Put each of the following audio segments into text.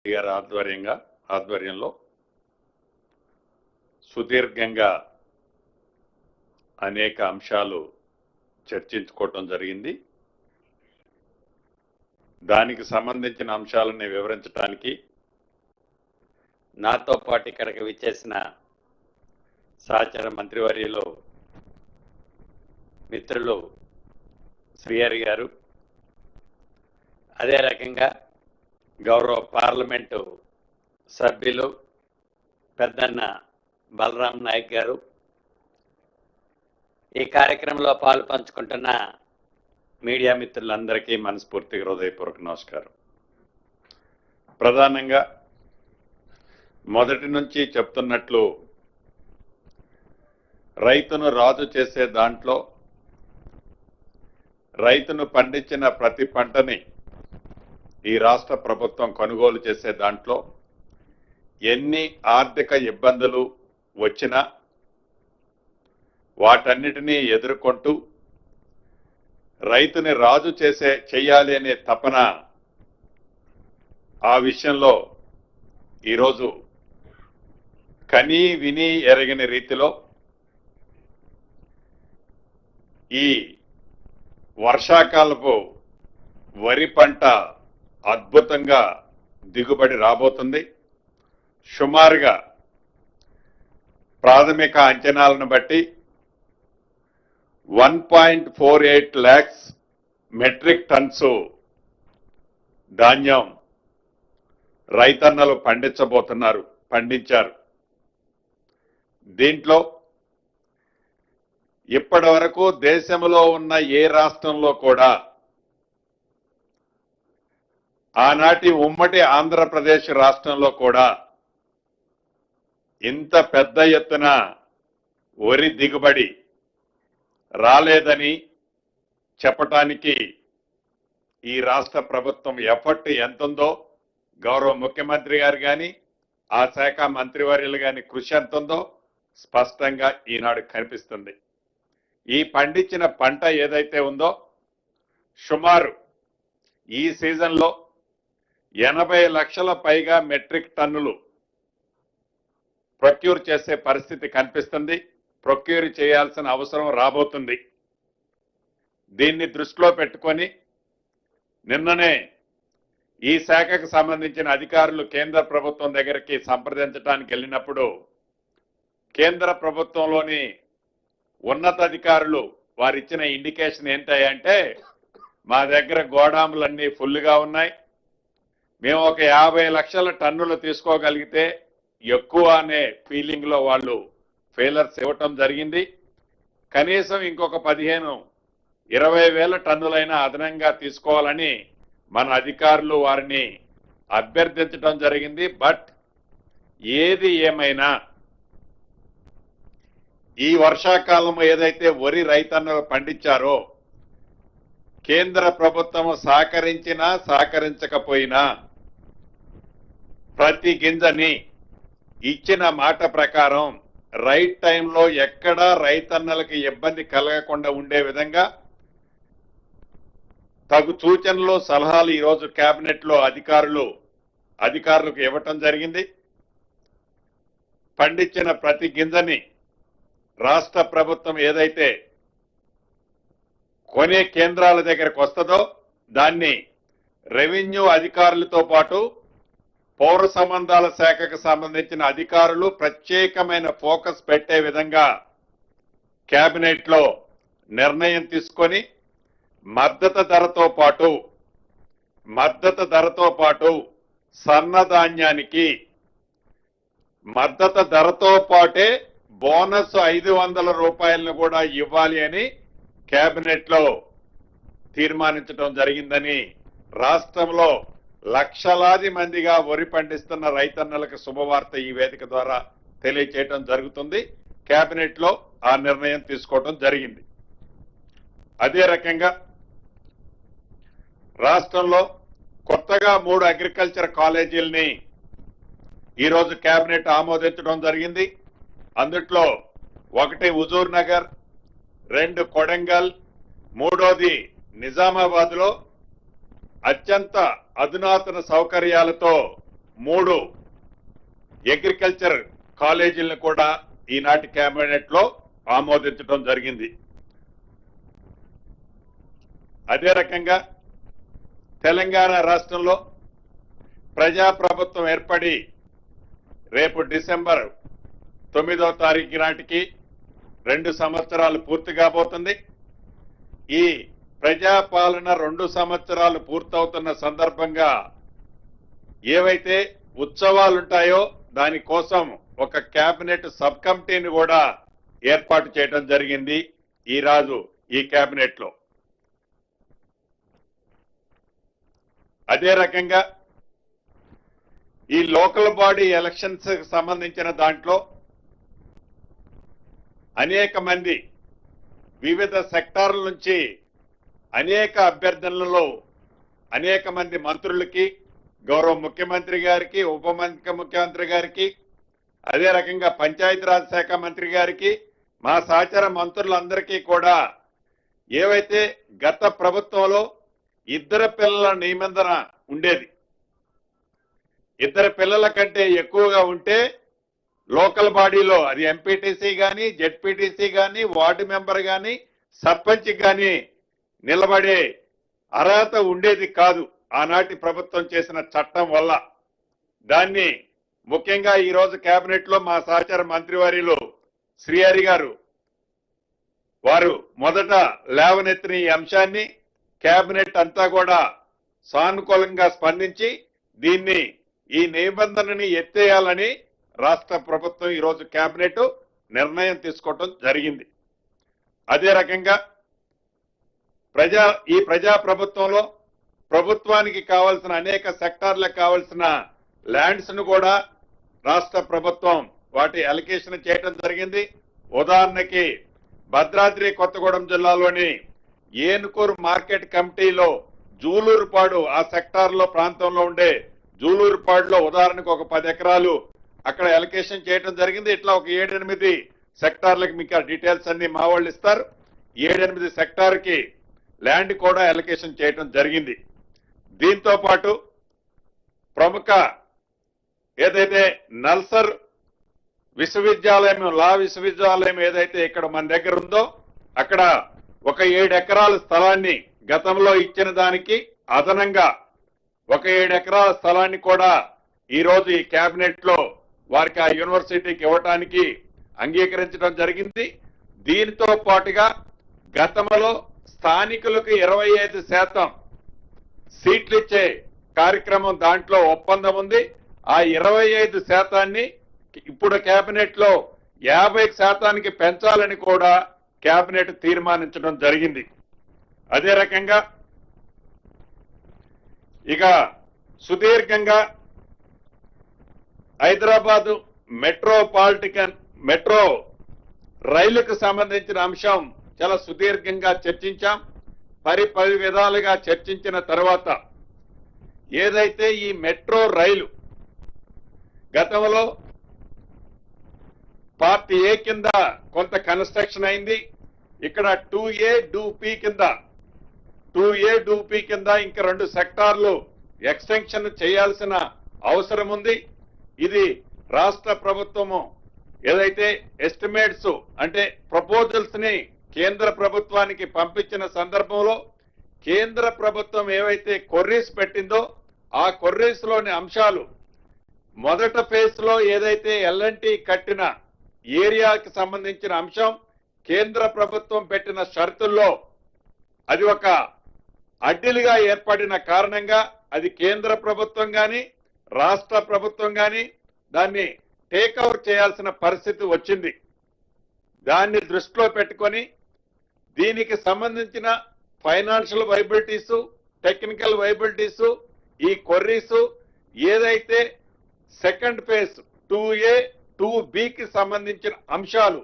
గారి ఆధ్వర్యంలో సుదీర్ఘంగా అనేక అంశాలు చర్చించుకోవటం జరిగింది. దానికి సంబంధించిన అంశాలను వివరించడానికి నాతో పాటు ఇక్కడికి విచ్చేసిన సహచర మంత్రివర్యులు మిత్రులు శ్రీహరి గారు, అదే రకంగా గౌరవ పార్లమెంటు సభ్యులు పెద్దన్న బలరాం నాయక్ గారు, ఈ కార్యక్రమంలో పాలు పంచుకుంటున్న మీడియా మిత్రులందరికీ మనస్ఫూర్తిగా హృదయపూర్వక నమస్కారం. ప్రధానంగా మొదటి నుంచి చెప్తున్నట్లు రైతును రాజు చేసే దాంట్లో రైతును పండించిన ప్రతి పంటని ఈ రాష్ట్ర ప్రభుత్వం కొనుగోలు చేసే దాంట్లో ఎన్ని ఆర్థిక ఇబ్బందులు వచ్చినా వాటన్నిటినీ ఎదుర్కొంటూ రైతుని రాజు చేయాలి అనే తపన, ఆ విషయంలో ఈరోజు కనీ విని ఎరగని రీతిలో ఈ వర్షాకాలపు వరి పంట అద్భుతంగా దిగుబడి రాబోతుంది. సుమారుగా ప్రాథమిక అంచనాలను బట్టి 1.48 lakhs మెట్రిక్ టన్స్ ధాన్యం రైతన్నలు పండించారు. దీంట్లో ఇప్పటి వరకు దేశంలో ఉన్న ఏ రాష్ట్రంలో కూడా ఆనాటి ఉమ్మడి ఆంధ్రప్రదేశ్ రాష్ట్రంలో కూడా ఇంత పెద్ద ఎత్తున వరి దిగుబడి రాలేదని చెప్పటానికి ఈ రాష్ట్ర ప్రభుత్వం ఎఫర్ట్ ఎంతుందో, గౌరవ ముఖ్యమంత్రి గారు కానీ ఆ శాఖ మంత్రివర్యులు కానీ కృషి ఎంతుందో స్పష్టంగా ఈనాడు కనిపిస్తుంది. ఈ పండించిన పంట ఏదైతే ఉందో సుమారు ఈ సీజన్లో 80 లక్షల పైగా మెట్రిక్ టన్నులు ప్రొక్యూర్ చేసే పరిస్థితి కనిపిస్తుంది. ప్రొక్యూర్ చేయాల్సిన అవసరం రాబోతుంది. దీన్ని దృష్టిలో పెట్టుకొని నిన్ననే ఈ శాఖకు సంబంధించిన అధికారులు కేంద్ర ప్రభుత్వం దగ్గరికి సంప్రదించడానికి వెళ్ళినప్పుడు కేంద్ర ప్రభుత్వంలోని ఉన్నతాధికారులు వారిచ్చిన ఇండికేషన్ ఏంటంటే, మా దగ్గర గోడాములన్నీ ఫుల్గా ఉన్నాయి, మేము ఒక 50 లక్షల టన్నులు తీసుకోగలిగితే ఎక్కువ అనే ఫీలింగ్ లో వాళ్ళు ఫెయిలర్స్ ఇవ్వటం జరిగింది. కనీసం ఇంకొక 15-20 వేల టన్నులైనా అదనంగా తీసుకోవాలని మన అధికారులు వారిని అభ్యర్థించడం జరిగింది. బట్ ఏది ఏమైనా ఈ వర్షాకాలం ఏదైతే వరి రైతన్నలు పండించారో కేంద్ర ప్రభుత్వం సహకరించినా సహకరించకపోయినా ప్రతి గింజని ఇచ్చిన మాట ప్రకారం రైట్ టైంలో ఎక్కడా రైతన్నలకి ఇబ్బంది కలగకుండా ఉండే విధంగా తగు సూచనలు సలహాలు ఈరోజు కేబినెట్ లో అధికారులకు ఇవ్వటం జరిగింది. పండించిన ప్రతి గింజని రాష్ట్ర ప్రభుత్వం ఏదైతే కొనే కేంద్రాల దగ్గరకు వస్తుందో దాన్ని రెవెన్యూ అధికారులతో పాటు పౌర సంబంధాల శాఖకు సంబంధించిన అధికారులు ప్రత్యేకమైన ఫోకస్ పెట్టే విధంగా కేబినెట్ లో నిర్ణయం తీసుకొని మద్దతు ధరతో పాటు సన్నధాన్యానికి మద్దతు ధరతో పాటే బోనస్ 500 రూపాయలను కూడా ఇవ్వాలి అని కేబినెట్ లో తీర్మానించడం జరిగిందని రాష్ట్రంలో లక్షలాది మందిగా వరి పండిస్తున్న రైతన్నలకు శుభవార్త ఈ వేదిక ద్వారా తెలియచేయడం జరుగుతుంది. కేబినెట్ లో ఆ నిర్ణయం తీసుకోవడం జరిగింది. అదే రకంగా రాష్ట్రంలో కొత్తగా 3 అగ్రికల్చర్ కాలేజీలని ఈరోజు కేబినెట్ ఆమోదించడం జరిగింది. అందుట్లో ఒకటి హుజూర్ నగర్, 2 కొడంగల్, 3వది నిజామాబాద్ లో అత్యంత అధునాతన సౌకర్యాలతో 3 అగ్రికల్చర్ కాలేజీలను కూడా ఈనాటి కేబినెట్ లో ఆమోదించడం జరిగింది. అదే రకంగా తెలంగాణ రాష్ట్రంలో ప్రజాప్రభుత్వం ఏర్పడి రేపు డిసెంబర్ 9వ తారీఖు నాటికి 2 సంవత్సరాలు పూర్తి కాబోతుంది. ఈ ప్రజాపాలన 2 సంవత్సరాలు పూర్తవుతున్న సందర్భంగా ఏవైతే ఉత్సవాలుంటాయో దానికోసం ఒక కేబినెట్ సబ్ కమిటీని కూడా ఏర్పాటు చేయడం జరిగింది ఈరోజు ఈ కేబినెట్ లో. అదే రకంగా ఈ లోకల్ బాడీ ఎలక్షన్స్ కి సంబంధించిన దాంట్లో అనేక మంది వివిధ సెక్టార్ల నుంచి అనేక అభ్యర్థనలలో అనేక మంది మంత్రులకి, గౌరవ ముఖ్యమంత్రి గారికి, ఉప ముఖ్యమంత్రి గారికి, అదే రకంగా పంచాయతీరాజ్ శాఖ మంత్రి గారికి, మా సహచర మంత్రులందరికీ కూడా ఏవైతే గత ప్రభుత్వంలో 2 పిల్లల నిబంధన ఉండేది, 2 పిల్లల కంటే ఎక్కువగా ఉంటే లోకల్ బాడీలో అది ఎంపీటీసీ గాని, జెడ్పీటీసీ గాని, వార్డు మెంబర్ గాని, సర్పంచ్ గాని నిలబడే అర్హత ఉండేది కాదు ఆనాటి ప్రభుత్వం చేసిన చట్టం వల్ల. దాన్ని ముఖ్యంగా ఈ రోజు కేబినెట్ లో మా సహచర మంత్రివర్యులు శ్రీహరి గారు వారు మొదట లేవనెత్తిన ఈ అంశాన్ని కేబినెట్ అంతా కూడా సానుకూలంగా స్పందించి దీన్ని ఈ నిబంధనని ఎత్తేయాలని రాష్ట్ర ప్రభుత్వం ఈ రోజు కేబినెట్ నిర్ణయం తీసుకోవడం జరిగింది. అదే రకంగా ఈ ప్రజా ప్రభుత్వంలో ప్రభుత్వానికి కావాల్సిన అనేక సెక్టార్లకు కావాల్సిన ల్యాండ్స్ ను కూడా రాష్ట్ర ప్రభుత్వం వాటి అలొకేషన్ చేయడం జరిగింది. ఉదాహరణకి భద్రాద్రి కొత్తగూడెం జిల్లాలోని ఏనుకూరు మార్కెట్ కమిటీలో జూలూరుపాడు ఆ సెక్టార్ లో ప్రాంతంలో ఉండే జూలూరుపాడులో ఉదాహరణకు ఒక 10 ఎకరాలు అక్కడ అలొకేషన్ చేయడం జరిగింది. ఇట్లా ఒక 7-8 సెక్టార్లకు మీకు ఆ డీటెయిల్స్ అన్ని మా వాళ్ళు ఇస్తారు. 7-8 సెక్టార్ కి ల్యాండ్ కూడా అలొకేషన్ చేయడం జరిగింది. దీంతో పాటు ప్రముఖ ఏదైతే నల్సర్ విశ్వవిద్యాలయం, లా విశ్వవిద్యాలయం ఏదైతే ఇక్కడ మన దగ్గర ఉందో అక్కడ ఒక 7 ఎకరాల స్థలాన్ని గతంలో ఇచ్చిన దానికి అదనంగా ఒక 7 ఎకరాల స్థలాన్ని కూడా ఈ రోజు ఈ కేబినెట్ లో వారికి ఆ యూనివర్సిటీకి ఇవ్వడానికి అంగీకరించడం జరిగింది. దీనితో పాటుగా గతంలో స్థానికులకు 25% సీట్లు ఇచ్చే కార్యక్రమం దాంట్లో ఒప్పందం ఉంది. ఆ 25% ఇప్పుడు కేబినెట్ లో 50% పెంచాలని కూడా కేబినెట్ తీర్మానించడం జరిగింది. అదే రకంగా ఇక సుదీర్ఘంగా హైదరాబాదు మెట్రో రైలుకు సంబంధించిన అంశం చాలా సుదీర్ఘంగా చర్చించాం. పలు విధాలుగా చర్చించిన తర్వాత ఏదైతే ఈ మెట్రో రైలు గతంలో పార్ట్ ఏ కింద కొంత కన్స్ట్రక్షన్ అయింది. ఇక్కడ 2A 2P కింద ఇంకా 2 సెక్టార్లు ఎక్స్టెన్షన్ చేయాల్సిన అవసరం ఉంది. ఇది రాష్ట్ర ప్రభుత్వము ఏదైతే ఎస్టిమేట్స్ అంటే ప్రపోజల్స్ ని కేంద్ర ప్రభుత్వానికి పంపించిన సందర్భంలో కేంద్ర ప్రభుత్వం ఏవైతే కొర్రీస్ పెట్టిందో ఆ కొర్రీస్ లోని అంశాలు మొదట ఫేజ్ లో ఏదైతే ఎల్ఎన్టీ కట్టిన ఏరియాకి సంబంధించిన అంశం కేంద్ర ప్రభుత్వం పెట్టిన షరతుల్లో అది ఒక అడ్డిలుగా ఏర్పడిన కారణంగా అది కేంద్ర ప్రభుత్వం గాని రాష్ట్ర ప్రభుత్వం గాని దాన్ని టేక్ఓవర్ చేయాల్సిన పరిస్థితి వచ్చింది. దాన్ని దృష్టిలో పెట్టుకొని దీనికి సంబంధించిన ఫైనాన్షియల్ వైబిలిటీస్, టెక్నికల్ వైబిలిటీస్, ఈ కొర్రీస్ ఏదైతే సెకండ్ ఫేజ్ 2A 2Bకి సంబంధించిన అంశాలు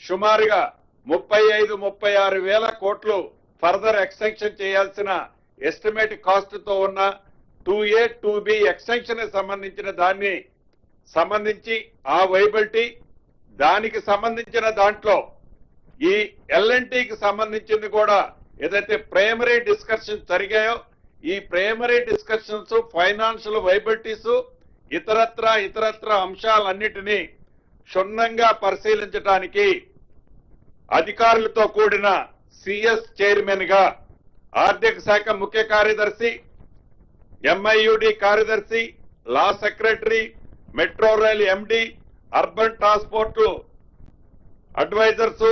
సుమారుగా 35-36 వేల కోట్లు ఫర్దర్ ఎక్స్టెన్షన్ చేయాల్సిన ఎస్టిమేట్ కాస్ట్ తో ఉన్న 2A 2B ఎక్స్టెన్షన్ సంబంధించిన దాన్ని సంబంధించి ఆ వైబిలిటీ దానికి సంబంధించిన దాంట్లో ఈ ఎల్ఎన్టీకి సంబంధించింది కూడా ఏదైతే ప్రైమరీ డిస్కషన్స్ జరిగాయో ఈ ప్రైమరీ డిస్కషన్స్ ఫైనాన్షియల్ వైబిలిటీస్ ఇతరత్ర అంశాలన్నిటినీ క్షుణ్ణంగా పరిశీలించడానికి అధికారులతో కూడిన సిఎస్ చైర్మన్ గా ఆర్థిక శాఖ ముఖ్య కార్యదర్శి, ఎంఐయుడి కార్యదర్శి, law secretary, metro rail MD, urban transport advisers,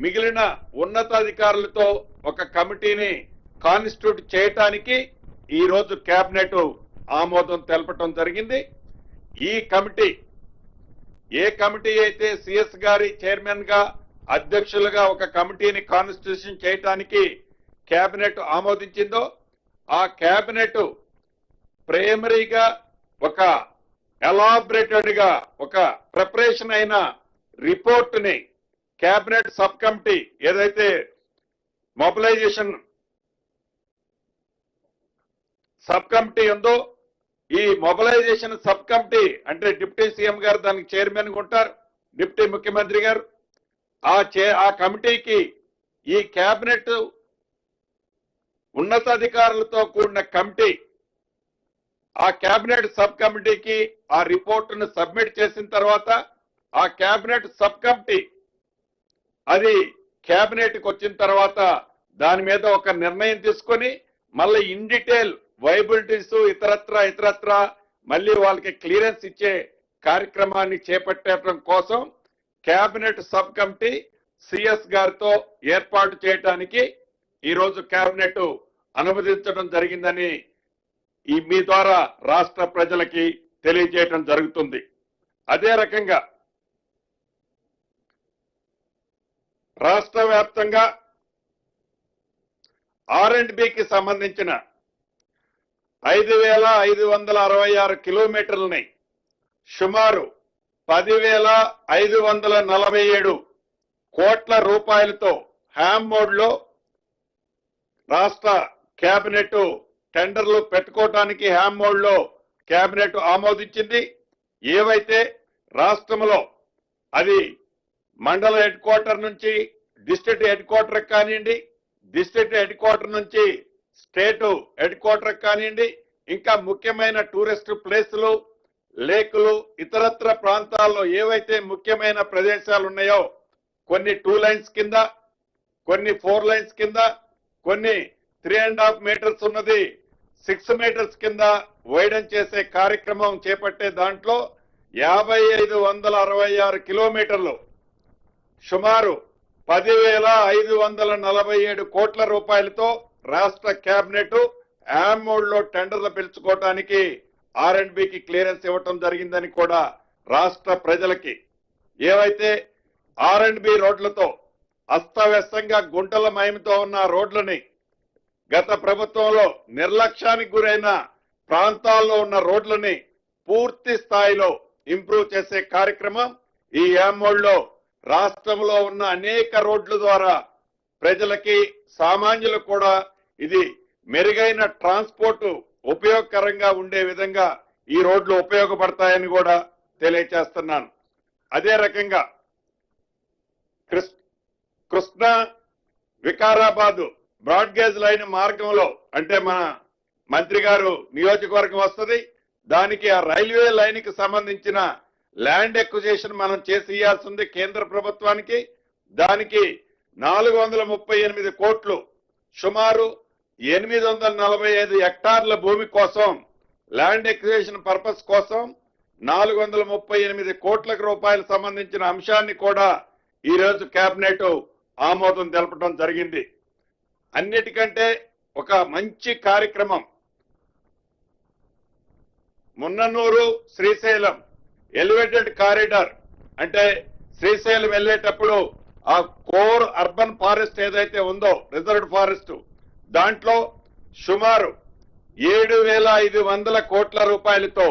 మిగిలిన ఉన్నతాధికారులతో ఒక కమిటీని కాన్స్టిట్యూట్ చేయటానికి ఈ రోజు కేబినెట్ ఆమోదం తెలపటం జరిగింది. ఈ కమిటీ ఏ కమిటీ అయితే సిఎస్ గారి చైర్మన్ గా అధ్యక్షులుగా ఒక కమిటీని కాన్స్టిట్యూషన్ చేయటానికి కేబినెట్ ఆమోదించిందో ఆ కేబినెట్ ప్రైమరీగా ఒక ఎలాబరేటెడ్ గా ఒక ప్రిపరేషన్ అయిన రిపోర్ట్ ని కేబినెట్ సబ్ కమిటీ ఏదైతే మొబిలైజేషన్ సబ్ కమిటీ ఉందో ఈ మొబిలైజేషన్ సబ్ కమిటీ అంటే డిప్యూటీ సీఎం గారు దానికి చైర్మన్ గా ఉంటారు, డిప్యూటీ ముఖ్యమంత్రి గారు. ఆ కమిటీకి ఈ కేబినెట్ ఉన్నతాధికారులతో కూడిన కమిటీ ఆ కేబినెట్ సబ్ కమిటీకి ఆ రిపోర్టును సబ్మిట్ చేసిన తర్వాత ఆ కేబినెట్ సబ్ కమిటీ అది కేబినెట్ కి వచ్చిన తర్వాత దాని మీద ఒక నిర్ణయం తీసుకొని మళ్ళీ ఇన్ డీటెయిల్ వైబిలిటీస్ ఇతరత్ర మళ్ళీ వాళ్ళకి క్లియరెన్స్ ఇచ్చే కార్యక్రమాన్ని చేపట్టడం కోసం కేబినెట్ సబ్ కమిటీ సిఎస్ గారితో ఏర్పాటు చేయడానికి ఈ రోజు కేబినెట్ అనుమతించడం జరిగిందని మీ ద్వారా రాష్ట్ర ప్రజలకి తెలియజేయడం జరుగుతుంది. అదే రకంగా రాష్ట్ర వ్యాప్తంగా R&Bకి సంబంధించిన 5,566 కిలోమీటర్లని సుమారు 10,547 కోట్ల రూపాయలతో హ్యామ్ మోడ్ లో రాష్ట్ర కేబినెట్ టెండర్లు పెట్టుకోవడానికి హ్యామ్ మోడ్ లో కేబినెట్ ఆమోదించింది. ఏవైతే రాష్ట్రంలో అది మండల హెడ్ క్వార్టర్ నుంచి డిస్ట్రిక్ట్ హెడ్ క్వార్టర్ కానివ్వండి, డిస్ట్రిక్ట్ హెడ్ క్వార్టర్ నుంచి స్టేట్ హెడ్ క్వార్టర్ కానివ్వండి, ఇంకా ముఖ్యమైన టూరిస్ట్ ప్లేసులు, లేకులు, ఇతరత్ర ప్రాంతాల్లో ఏవైతే ముఖ్యమైన ప్రదేశాలు ఉన్నాయో కొన్ని 2 లైన్స్ కింద, కొన్ని 4 లైన్స్ కింద, కొన్ని 3.5 మీటర్స్ ఉన్నది 6 మీటర్స్ కింద వైడన్ చేసే కార్యక్రమం చేపట్టే దాంట్లో 5,566 కిలోమీటర్లు సుమారు 10,547 కోట్ల రూపాయలతో రాష్ట్ర కేబినెట్ హ్యామ్ మోడ్ లో టెండర్లు పిలుచుకోవడానికి R&Bకి క్లియరెన్స్ ఇవ్వటం జరిగిందని కూడా రాష్ట్ర ప్రజలకి ఏవైతే R&B రోడ్లతో అస్తవ్యస్తంగా గుంటల మయంతో ఉన్న రోడ్లని గత ప్రభుత్వంలో నిర్లక్ష్యానికి గురైన ప్రాంతాల్లో ఉన్న రోడ్లని పూర్తి స్థాయిలో ఇంప్రూవ్ చేసే కార్యక్రమం ఈ హ్యామ్ మోడ్ లో రాష్ట్రంలో ఉన్న అనేక రోడ్ల ద్వారా ప్రజలకి సామాన్యులకు కూడా ఇది మెరుగైన ట్రాన్స్పోర్ట్ ఉపయోగకరంగా ఉండే విధంగా ఈ రోడ్లు ఉపయోగపడతాయని కూడా తెలియజేస్తున్నాను. అదే రకంగా కృష్ణా వికారాబాద్ బ్రాడ్గేజ్ లైన్ మార్గంలో అంటే మన మంత్రి గారు నియోజకవర్గం వస్తుంది, దానికి ఆ రైల్వే లైన్ కి సంబంధించిన ల్యాండ్ ఎక్విజిషన్ మనం చేసి ఇవ్వాల్సింది కేంద్ర ప్రభుత్వానికి. దానికి 438 కోట్లు సుమారు 845 హెక్టార్ల భూమి కోసం ల్యాండ్ ఎక్విజిషన్ పర్పస్ కోసం 438 కోట్ల రూపాయలకు సంబంధించిన అంశాన్ని కూడా ఈ రోజు కేబినెట్ ఆమోదం తెలపడం జరిగింది. అన్నిటికంటే ఒక మంచి కార్యక్రమం మున్ననూరు శ్రీశైలం ఎలివేటెడ్ కారిడార్ అంటే శ్రీశైలం వెళ్ళేటప్పుడు ఆ కోర్ అర్బన్ ఫారెస్ట్ ఏదైతే ఉందో రిజర్వ్డ్ ఫారెస్ట్ దాంట్లో సుమారు 7,500 కోట్ల రూపాయలతో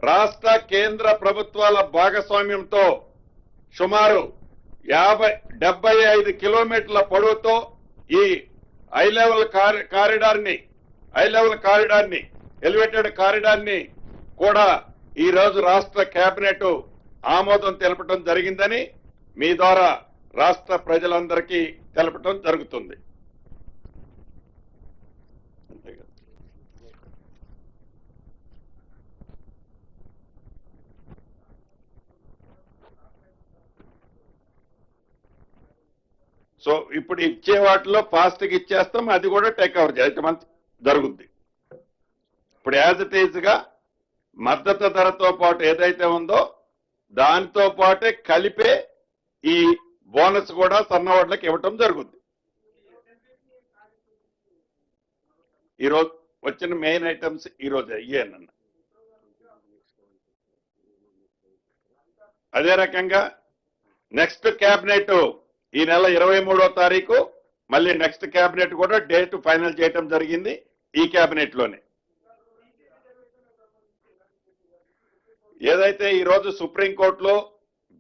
రాష్ట్ర కేంద్ర ప్రభుత్వాల భాగస్వామ్యంతో సుమారు 75 కిలోమీటర్ల పొడవుతో ఈ హై లెవెల్ కారిడార్ ని ఎలివేటెడ్ కారిడార్ ని కూడా ఈ రోజు రాష్ట్ర కేబినెట్ ఆమోదం తెలపడం జరిగిందని మీ ద్వారా రాష్ట్ర ప్రజలందరికీ తెలపడం జరుగుతుంది. సో ఇప్పుడు ఇచ్చే వాటిలో ఫాస్ట్ గా ఇచ్చేస్తాం, అది కూడా టేక్ ఓవర్ చేయటం జరుగుద్ది. ఇప్పుడు యాజ్ ఇట్ ఈజ్ గా మద్దతు ధరతో పాటు ఏదైతే ఉందో దానితో పాటే కలిపే ఈ బోనస్ కూడా సన్నవాళ్ళకి ఇవ్వటం జరుగుద్ది. ఈరోజు వచ్చిన మెయిన్ ఐటమ్స్ ఈరోజు అయ్యేనన్న. అదే రకంగా నెక్స్ట్ క్యాబినెట్ ఈ నెల 23వ తారీఖు మళ్ళీ నెక్స్ట్ క్యాబినెట్ కూడా డేట్ ఫైనల్ చేయటం జరిగింది. ఈ క్యాబినెట్ లోనే ఏదైతే ఈరోజు సుప్రీంకోర్టులో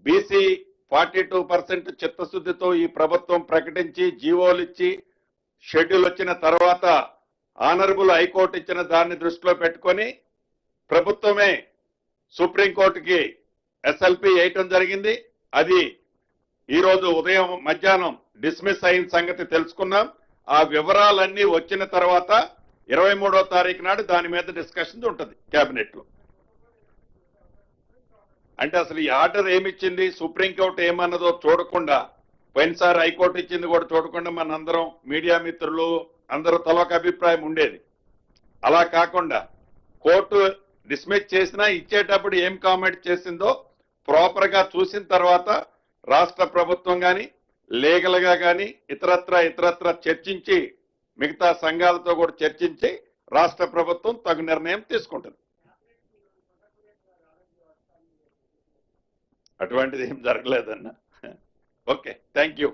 బీసీ 42% చిత్తశుద్ధితో ఈ ప్రభుత్వం ప్రకటించి జీవోలు ఇచ్చి షెడ్యూల్ వచ్చిన తర్వాత ఆనరబుల్ హైకోర్టు ఇచ్చిన దాన్ని దృష్టిలో పెట్టుకొని ప్రభుత్వమే సుప్రీంకోర్టుకి ఎస్ఎల్పి వేయటం జరిగింది. అది ఈరోజు ఉదయం మధ్యాహ్నం డిస్మిస్ అయిన సంగతి తెలుసుకున్నాం. ఆ వివరాలన్నీ వచ్చిన తర్వాత 23వ తారీఖు నాడు దాని మీద డిస్కషన్ ఉంటుంది కేబినెట్ లో. అంటే అసలు ఈ ఆర్డర్ ఏమిచ్చింది, సుప్రీంకోర్టు ఏమన్నదో చూడకుండా, పోయినసారి హైకోర్టు ఇచ్చింది కూడా చూడకుండా మనందరం మీడియా మిత్రులు అందరూ తలొక అభిప్రాయం ఉండేది. అలా కాకుండా కోర్టు డిస్మిస్ చేసినా ఇచ్చేటప్పుడు ఏం కామెంట్ చేసిందో ప్రాపర్ గా చూసిన తర్వాత రాష్ట్ర ప్రభుత్వం కానీ లీగల్ గా కానీ ఇతరత్ర చర్చించి మిగతా సంఘాలతో కూడా చర్చించి రాష్ట్ర ప్రభుత్వం తగు నిర్ణయం తీసుకుంటుంది. అటువంటిది ఏం జరగలేదన్న. Okay, thank you.